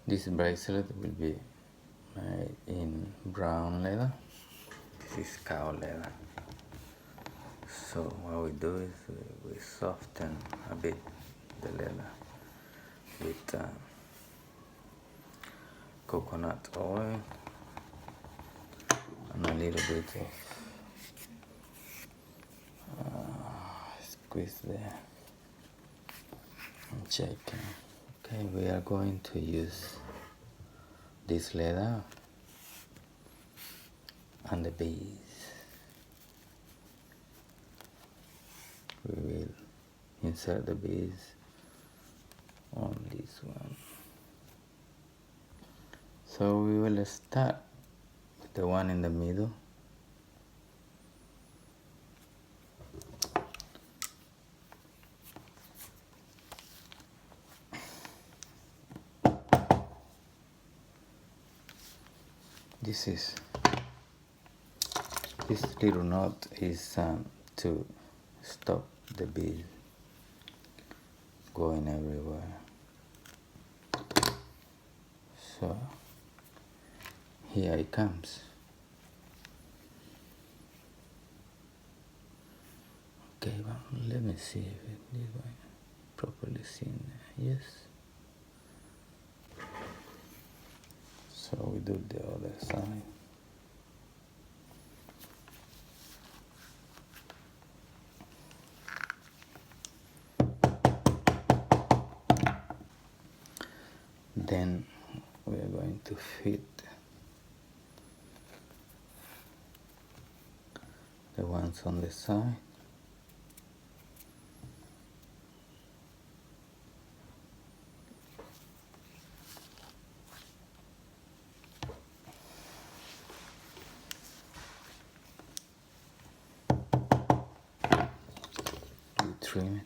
This bracelet will be made in brown leather. This is cow leather. So what we do is we soften a bit the leather with coconut oil and a little bit of squeeze there and shaking. Okay, we are going to use this leather and the beads. We will insert the beads on this one. So we will start with the one in the middle. This little knot is to stop the bead going everywhere. So here it comes. Okay, well, let me see if it is properly seen. Yes. So we do the other side. Then we are going to fit the ones on the side. We trim it.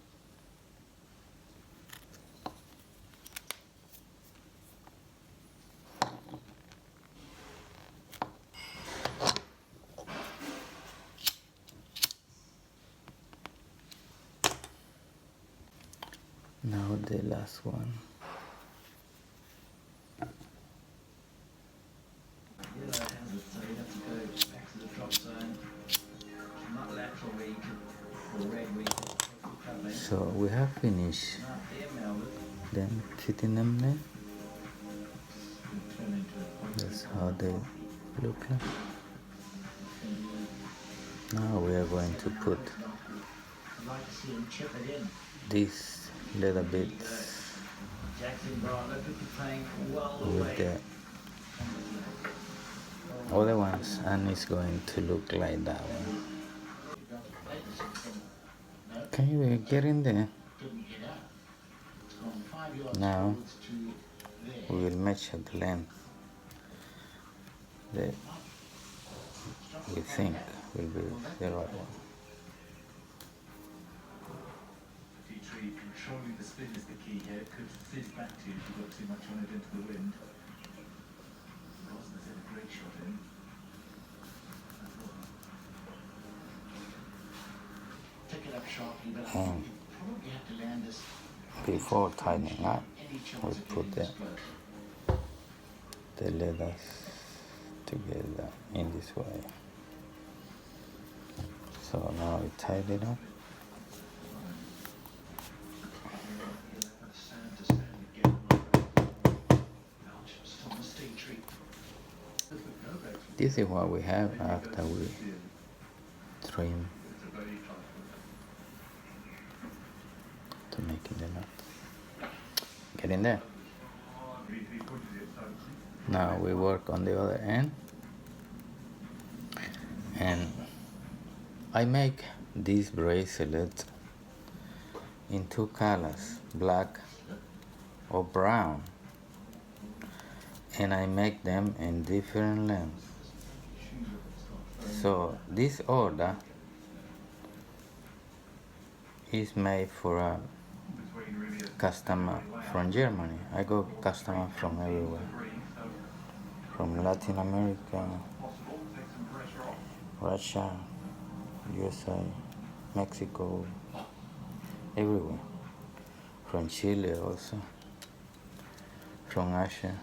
Now the last one. So we have finished them fitting them there. That's how they look like. Now we are going to put these little bits with the other ones, and it's going to look like that one. Can you get in there? Now we will measure the length that we think will be the right one. Controlling the spin is the key here. It could fizz back to you if you got too much on it into the wind. Rosner's had a great shot in. Take it up sharply, but I think you probably have to land this. Before tightening up, we put the leathers together in this way. So now we tighten it up. This is what we have after we trim to make it enough. Get in there. Now we work on the other end, and I make this bracelet in two colors, black or brown, and I make them in different lengths. So this order is made for a customer from Germany. I got customers from everywhere, from Latin America, Russia, USA, Mexico, everywhere. From Chile also, from Asia.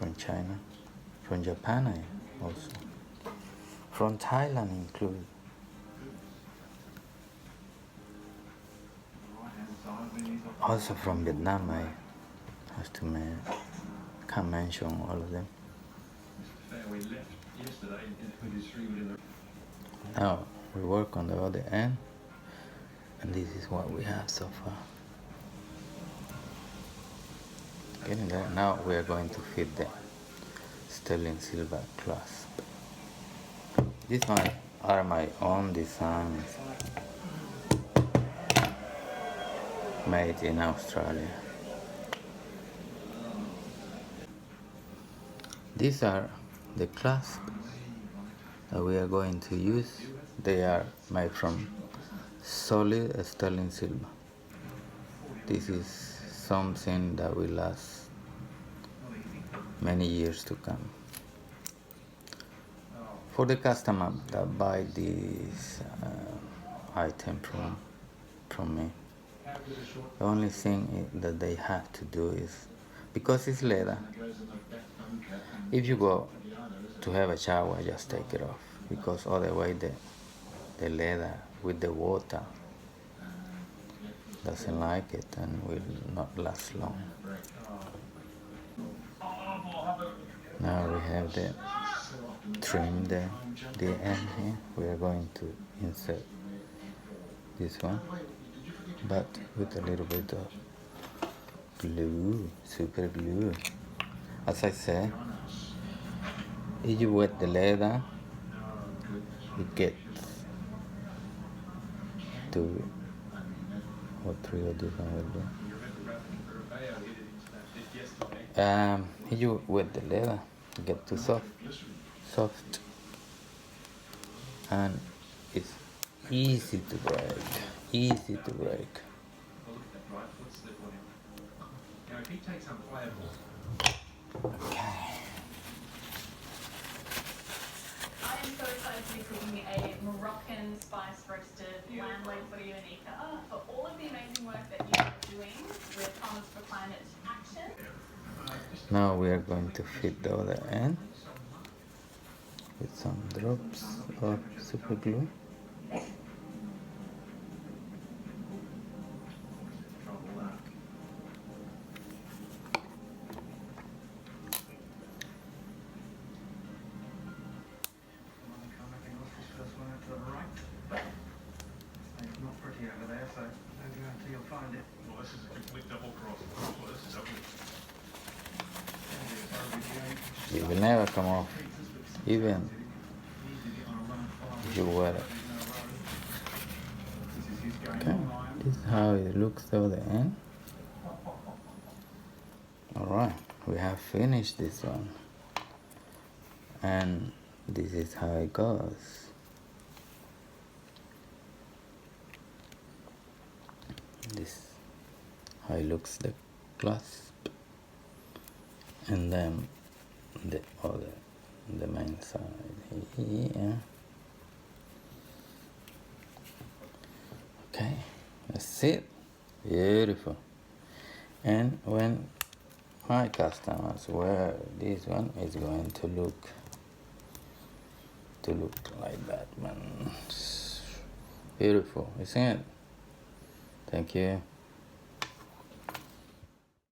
from China, from Japan also, from Thailand included. Also from Vietnam, I have to can't mention all of them. Now we work on the other end, and this is what we have so far. Getting there. Now we are going to fit the sterling silver clasp. These are my own designs, made in Australia. These are the clasps that we are going to use. They are made from solid sterling silver. This is something that will last many years to come. For the customer that buy this item from me, the only thing that they have to do is, because it's leather, if you go to have a shower, just take it off, because otherwise the leather with the water doesn't like it and will not last long. Now we have the trim the end here. We are going to insert this one, but with a little bit of glue, super glue. As I said, if you wet the leather, it gets 2 or 3 or different will do. If you wet the leather, it gets too soft, and it's easy to break. Okay. I am so excited to be cooking a Moroccan spice roasted lamb leg for you, Anika, for all of the amazing work that you are doing with Farmers for Climate Action. Now we are going to fit the other end with some drops of super glue. It will never come off, even if you wear it. Okay, this is how it looks at the end. Alright, we have finished this one, and this is how it goes. This how it looks, the clasp, and then the main side here. Okay, that's it. Beautiful. And when my customers wear this one, is going to look like that, man. Beautiful, isn't it? Thank you.